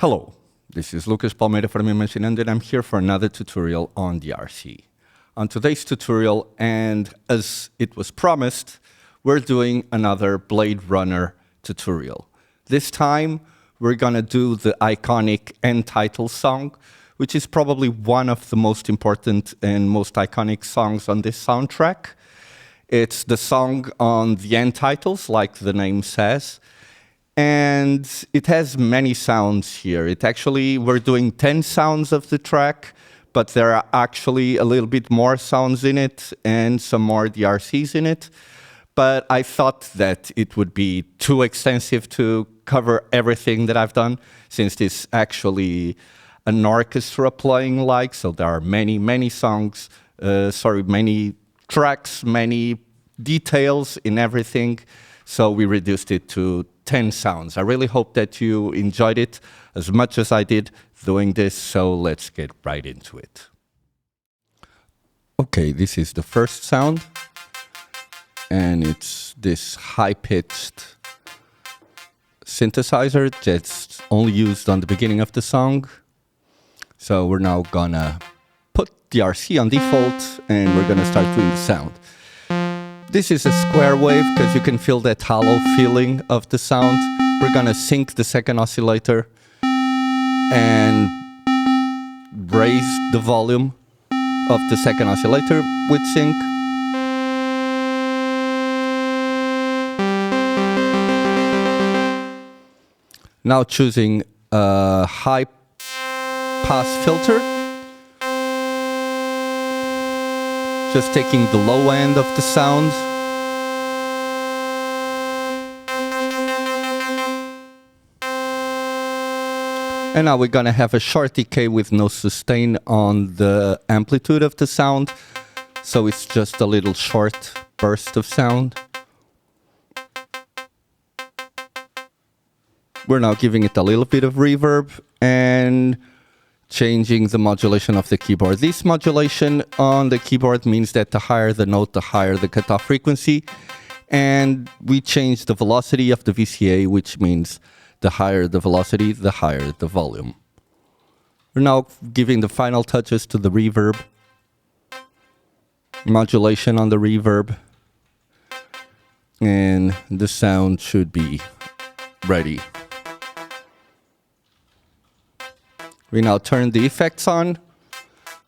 Hello, this is Lucas Palmeira from Imaginando, and I'm here for another tutorial on the RC. On today's tutorial, and as it was promised, we're doing another Blade Runner tutorial. This time, we're gonna do the iconic end title song, which is probably one of the most important and most iconic songs on this soundtrack. It's the song on the end titles, like the name says. And it has many sounds here. We're doing 10 sounds of the track, but there are actually a little bit more sounds in it and some more DRCs in it. But I thought that it would be too extensive to cover everything that I've done, since it's actually an orchestra playing like, so there are many songs, many tracks, many details in everything. So we reduced it to 10 sounds. I really hope that you enjoyed it as much as I did doing this, so let's get right into it. Okay, this is the first sound, and it's this high-pitched synthesizer that's only used on the beginning of the song. So we're now gonna put the RC on default, and we're gonna start doing the sound. This is a square wave because you can feel that hollow feeling of the sound. We're gonna sync the second oscillator and raise the volume of the second oscillator with sync. Now choosing a high pass filter. Just taking the low end of the sound. And now we're gonna have a short decay with no sustain on the amplitude of the sound. So it's just a little short burst of sound. We're now giving it a little bit of reverb and changing the modulation of the keyboard. This modulation on the keyboard means that the higher the note, the higher the cutoff frequency. And we change the velocity of the VCA, which means the higher the velocity, the higher the volume. We're now giving the final touches to the reverb. Modulation on the reverb. And the sound should be ready. We now turn the effects on,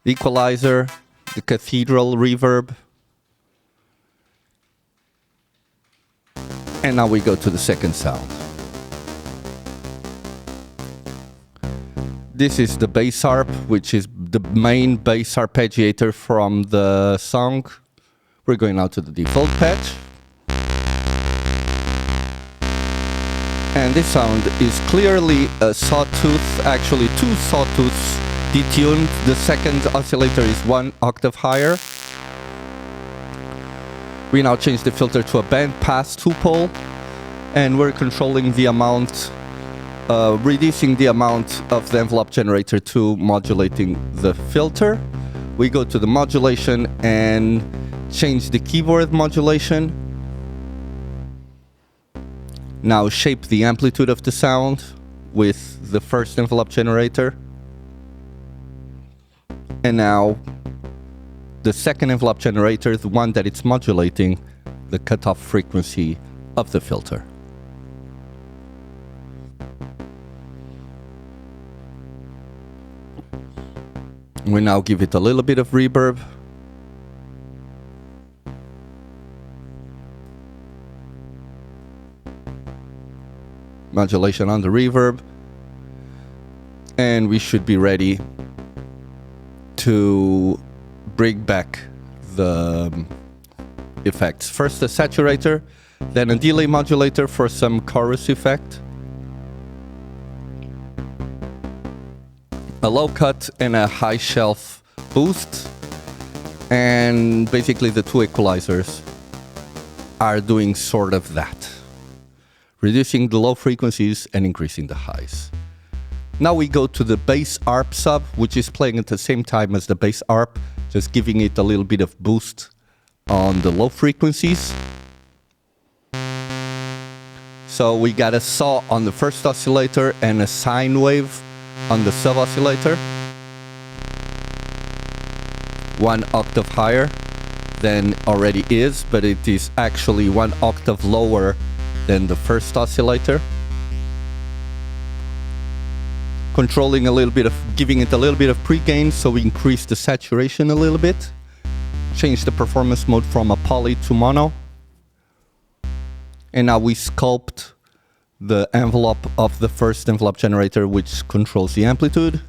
the equalizer, the cathedral reverb. And now we go to the second sound. This is the bass harp, which is the main bass arpeggiator from the song. We're going now to the default patch. And this sound is clearly a sawtooth, actually two sawtooths detuned. The second oscillator is 1 octave higher. We now change the filter to a band pass 2-pole, and we're controlling the amount, reducing the amount of the envelope generator to modulating the filter. We go to the modulation and change the keyboard modulation. Now shape the amplitude of the sound with the first envelope generator. And now the second envelope generator, the one that it's modulating, the cutoff frequency of the filter. We now give it a little bit of reverb. Modulation on the reverb, and we should be ready to bring back the effects. First a saturator, then a delay modulator for some chorus effect, a low cut and a high shelf boost, and basically the two equalizers are doing sort of that. Reducing the low frequencies and increasing the highs. Now we go to the bass ARP sub, which is playing at the same time as the bass ARP, just giving it a little bit of boost on the low frequencies. So we got a saw on the first oscillator and a sine wave on the sub-oscillator. 1 octave higher than already is, but it is actually 1 octave lower than the first oscillator. Controlling a little bit of, giving it a little bit of pre-gain, so we increase the saturation a little bit. Change the performance mode from a poly to mono. And now we sculpt the envelope of the first envelope generator, which controls the amplitude.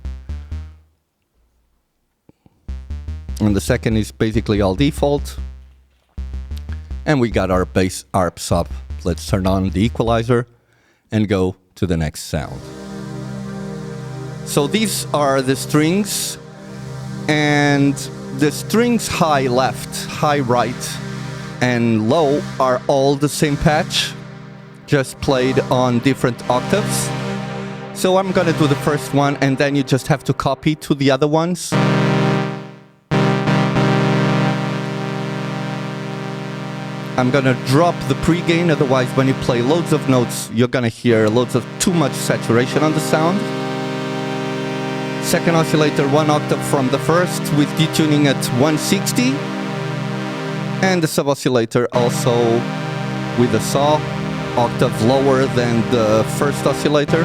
And the second is basically all default. And we got our bass arps up. Let's turn on the equalizer and go to the next sound. So these are the strings, and the strings high left, high right, and low are all the same patch, just played on different octaves. So I'm gonna do the first one, and then you just have to copy to the other ones. I'm gonna drop the pre-gain, otherwise when you play loads of notes, you're gonna hear loads of too much saturation on the sound. Second oscillator 1 octave from the first with detuning at 160. And the sub-oscillator also with a saw, octave lower than the first oscillator.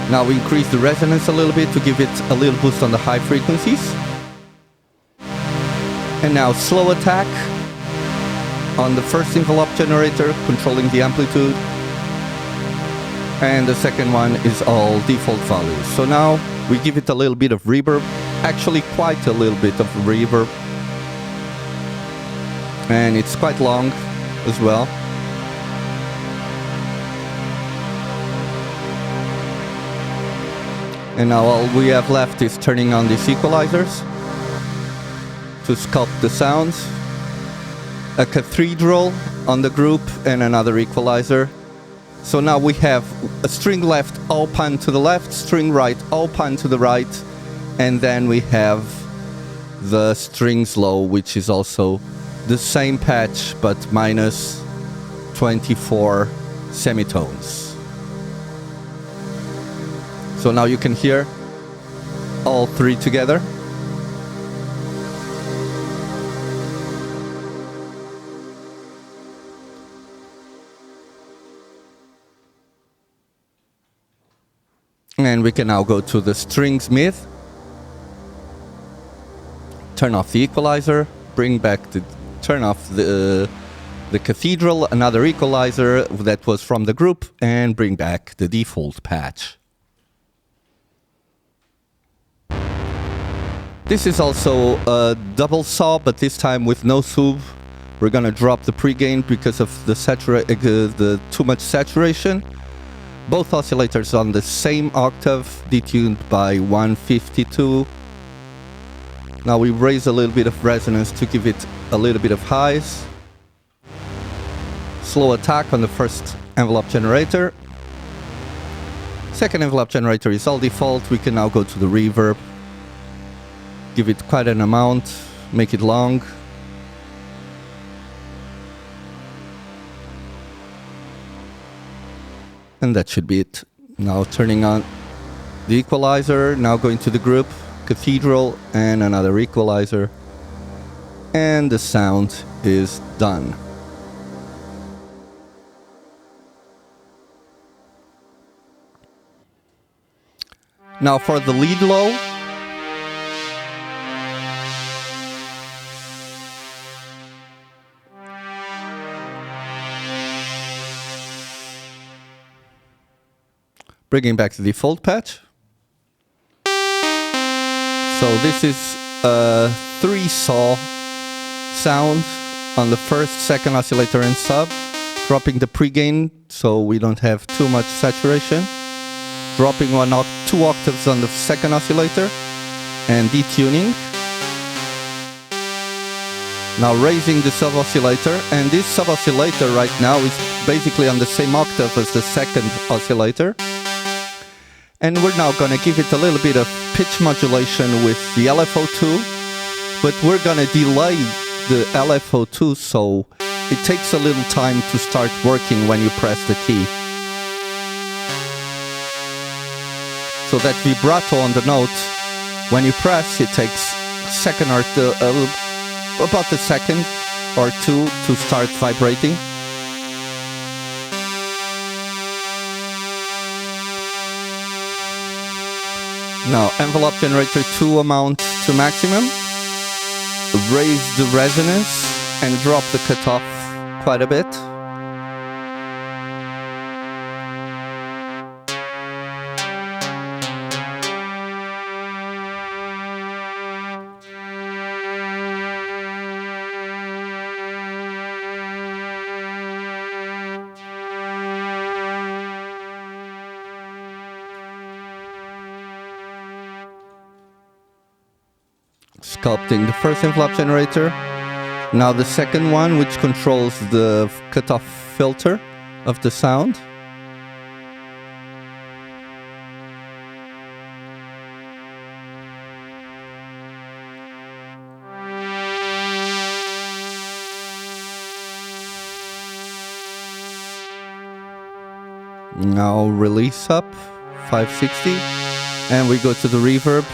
Now we increase the resonance a little bit to give it a little boost on the high frequencies. And now slow attack on the first envelope generator, controlling the amplitude. And the second one is all default values. So now we give it a little bit of reverb, actually quite a little bit of reverb. And it's quite long as well. And now all we have left is turning on these equalizers to sculpt the sounds. A cathedral on the group and another equalizer. So now we have a string left, all pan to the left, string right, all pan to the right, and then we have the strings low, which is also the same patch but minus 24 semitones. So now you can hear all three together. And we can now go to the strings mid, turn off the equalizer, bring back the, turn off the cathedral, another equalizer that was from the group, and bring back the default patch. This is also a double saw, but this time with no sub. We're gonna drop the pre-gain because of the too much saturation. Both oscillators on the same octave, detuned by 152. Now we raise a little bit of resonance to give it a little bit of highs. Slow attack on the first envelope generator. Second envelope generator is all default. We can now go to the reverb. Give it quite an amount, make it long. And that should be it. Now turning on the equalizer, now going to the group, cathedral, and another equalizer. And the sound is done. Now for the lead low, bringing back the default patch. So this is a 3-saw sound on the first, second oscillator and sub, dropping the pre-gain so we don't have too much saturation, dropping 2 octaves on the second oscillator and detuning. Now raising the sub-oscillator, and this sub-oscillator right now is basically on the same octave as the second oscillator. And we're now going to give it a little bit of pitch modulation with the LFO2, but we're going to delay the LFO2, so it takes a little time to start working when you press the key. So that vibrato on the note, when you press, it takes a second or two, about a second or two to start vibrating. Now, envelope generator 2 amount to maximum. Raise the resonance and drop the cutoff quite a bit. Sculpting the first envelope generator. Now the second one, which controls the cutoff filter of the sound. Now release up 560, and we go to the reverb,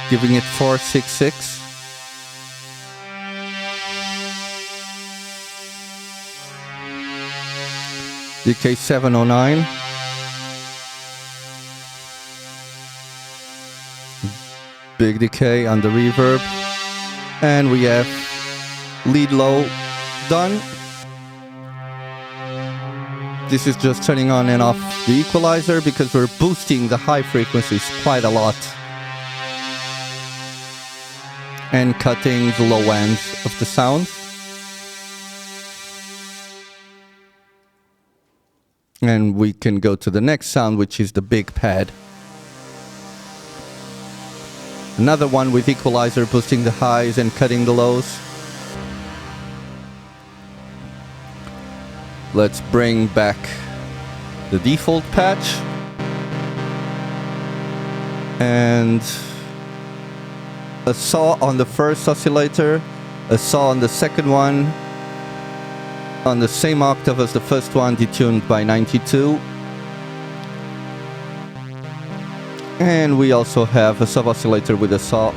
giving it 466. Decay 709. Big decay on the reverb. And we have lead low done. This is just turning on and off the equalizer because we're boosting the high frequencies quite a lot. And cutting the low ends of the sound. And we can go to the next sound, which is the big pad. Another one with equalizer, boosting the highs and cutting the lows. Let's bring back the default patch. And a saw on the first oscillator, a saw on the second one, on the same octave as the first one, detuned by 92. And we also have a sub-oscillator with a saw.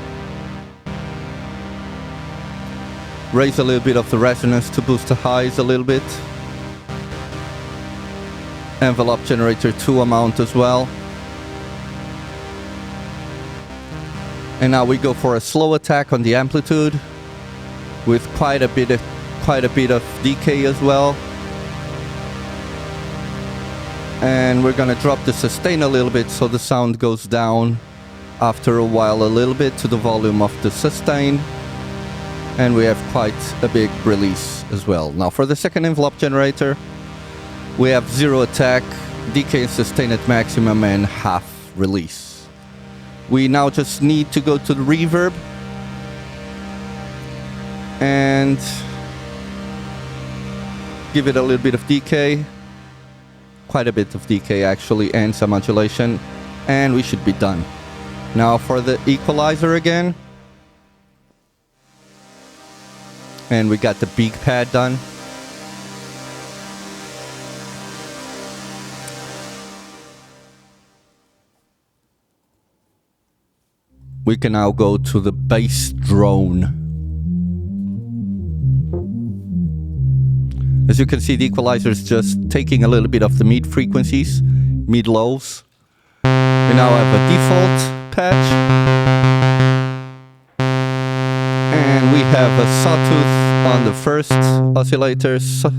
Raise a little bit of the resonance to boost the highs a little bit. Envelope generator 2 amount as well. And now we go for a slow attack on the amplitude with quite a bit of decay as well. And we're gonna drop the sustain a little bit so the sound goes down after a while a little bit to the volume of the sustain. And we have quite a big release as well. Now for the second envelope generator, we have 0 attack, decay and sustain at maximum, and half release. We now just need to go to the reverb and give it a little bit of decay, quite a bit of decay actually, and some modulation, and we should be done. Now for the equalizer again, and we got the big pad done. We can now go to the bass drone. As you can see, the equalizer is just taking a little bit of the mid frequencies, mid lows. We now have a default patch. And we have a sawtooth on the first oscillator. So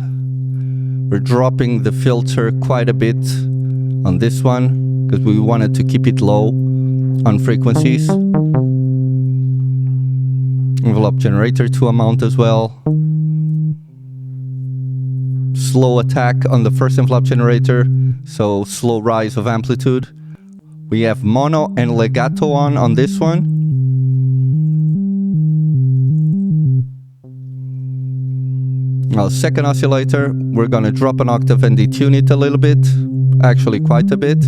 we're dropping the filter quite a bit on this one because we wanted to keep it low on frequencies. Envelope generator 2 amount as well. Slow attack on the first envelope generator, so slow rise of amplitude. We have mono and legato on this one. Now second oscillator, we're gonna drop an octave and detune it a little bit, actually quite a bit.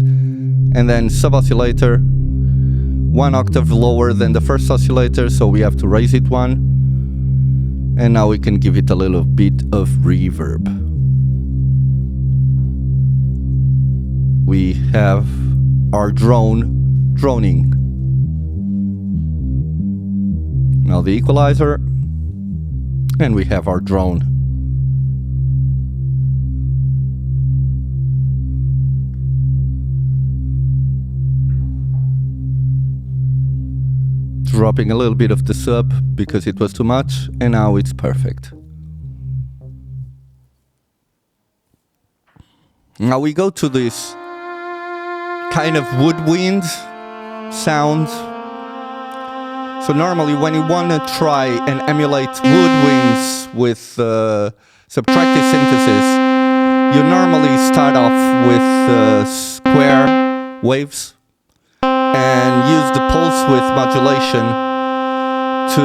And then sub-oscillator, 1 octave lower than the first oscillator, so we have to raise it 1. And now we can give it a little bit of reverb. We have our droning. Now the equalizer, and we have our drone. Dropping a little bit of the sub because it was too much, and now it's perfect. Now we go to this kind of woodwind sound. So normally when you want to try and emulate woodwinds with subtractive synthesis, you normally start off with square waves and use the pulse width modulation to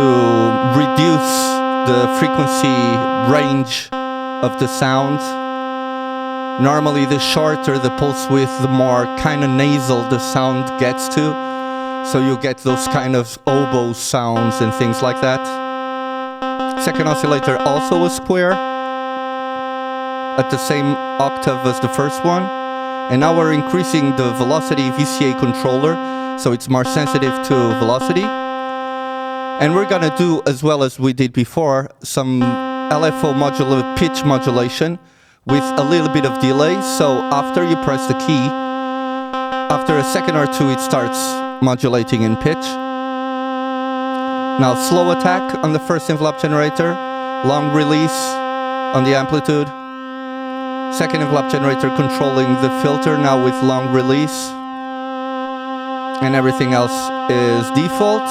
reduce the frequency range of the sound. Normally the shorter the pulse width, the more kind of nasal the sound gets to. So you get those kind of oboe sounds and things like that. Second oscillator also a square at the same octave as the first one. And now we're increasing the velocity VCA controller, so it's more sensitive to velocity. And we're gonna do, as well as we did before, some LFO pitch modulation with a little bit of delay. So after you press the key, after a second or two, it starts modulating in pitch. Now slow attack on the first envelope generator, long release on the amplitude. Second envelope generator controlling the filter, now with long release. And everything else is default.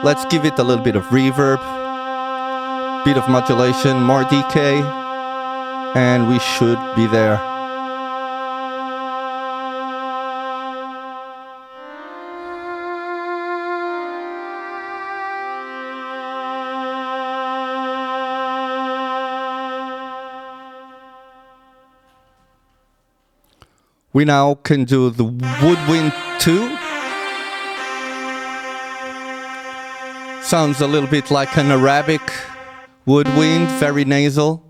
Let's give it a little bit of reverb, bit of modulation, more decay, and we should be there. We now can do the Woodwind 2. Sounds a little bit like an Arabic woodwind, very nasal.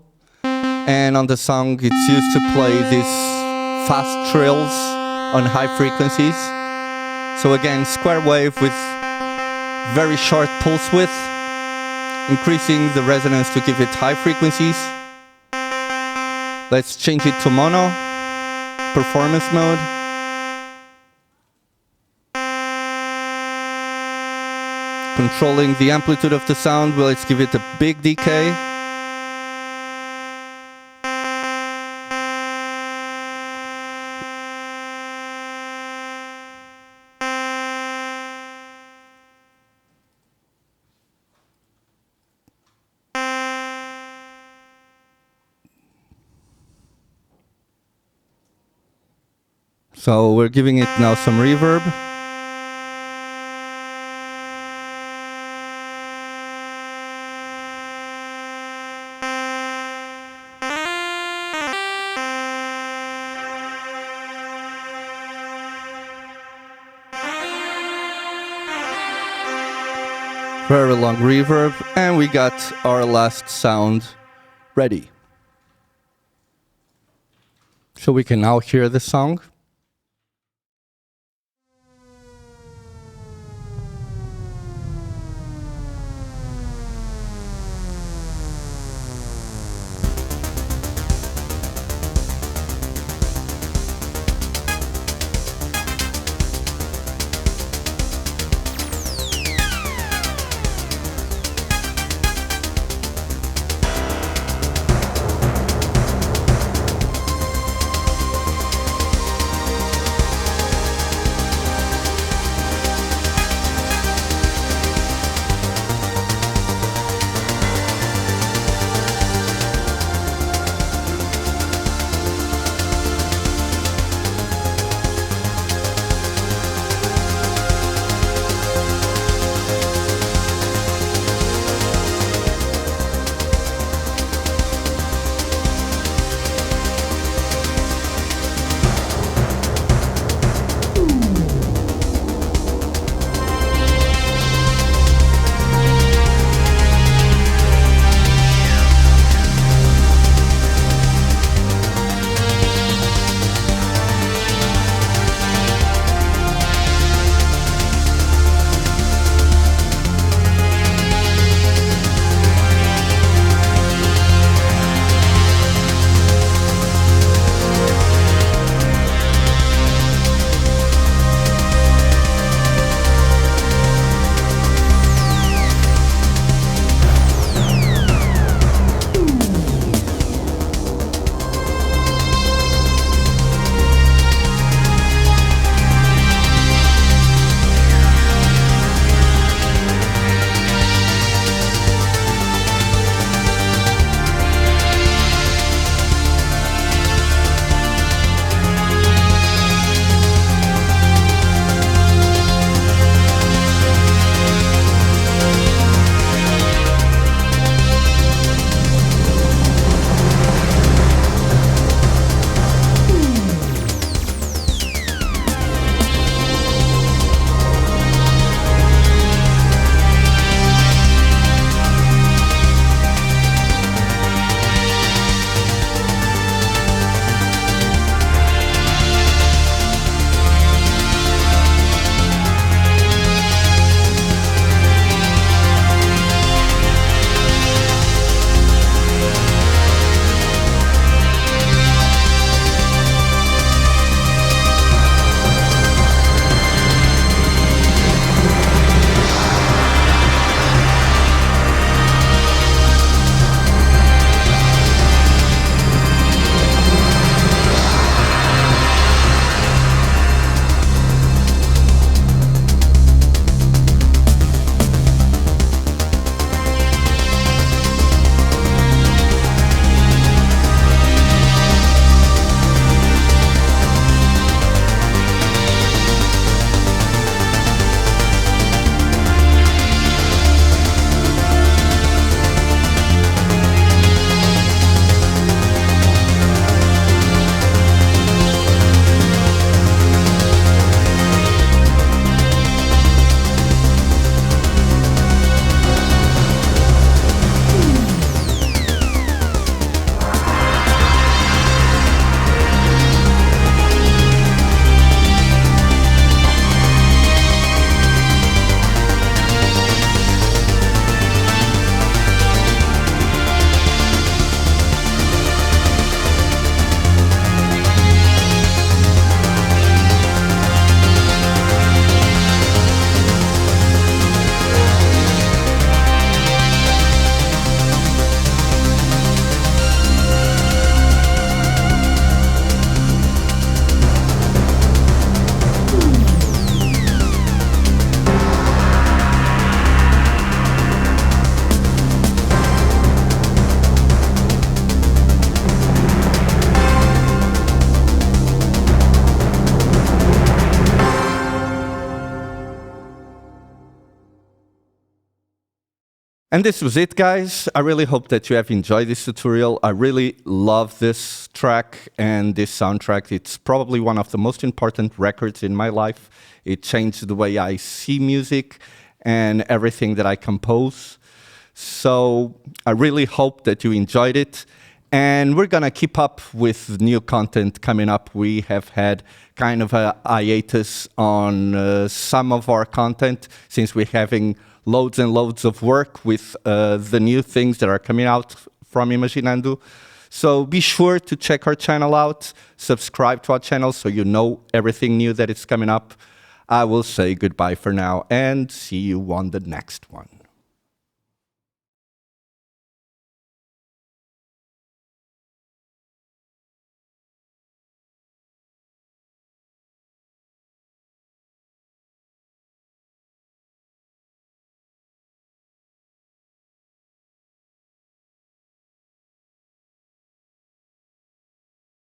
And on the song it's used to play these fast trills on high frequencies. So again, square wave with very short pulse width, increasing the resonance to give it high frequencies. Let's change it to mono. Performance mode. Controlling the amplitude of the sound, well, let's give it a big decay. So we're giving it now some reverb. Very long reverb, and we got our last sound ready. So we can now hear the song. And this was it, guys. I really hope that you have enjoyed this tutorial. I really love this track and this soundtrack. It's probably one of the most important records in my life. It changed the way I see music and everything that I compose. So I really hope that you enjoyed it. And we're going to keep up with new content coming up. We have had kind of a hiatus on some of our content since we're having loads and loads of work with the new things that are coming out from Imaginando. So be sure to check our channel out, subscribe to our channel so you know everything new that is coming up. I will say goodbye for now and see you on the next one.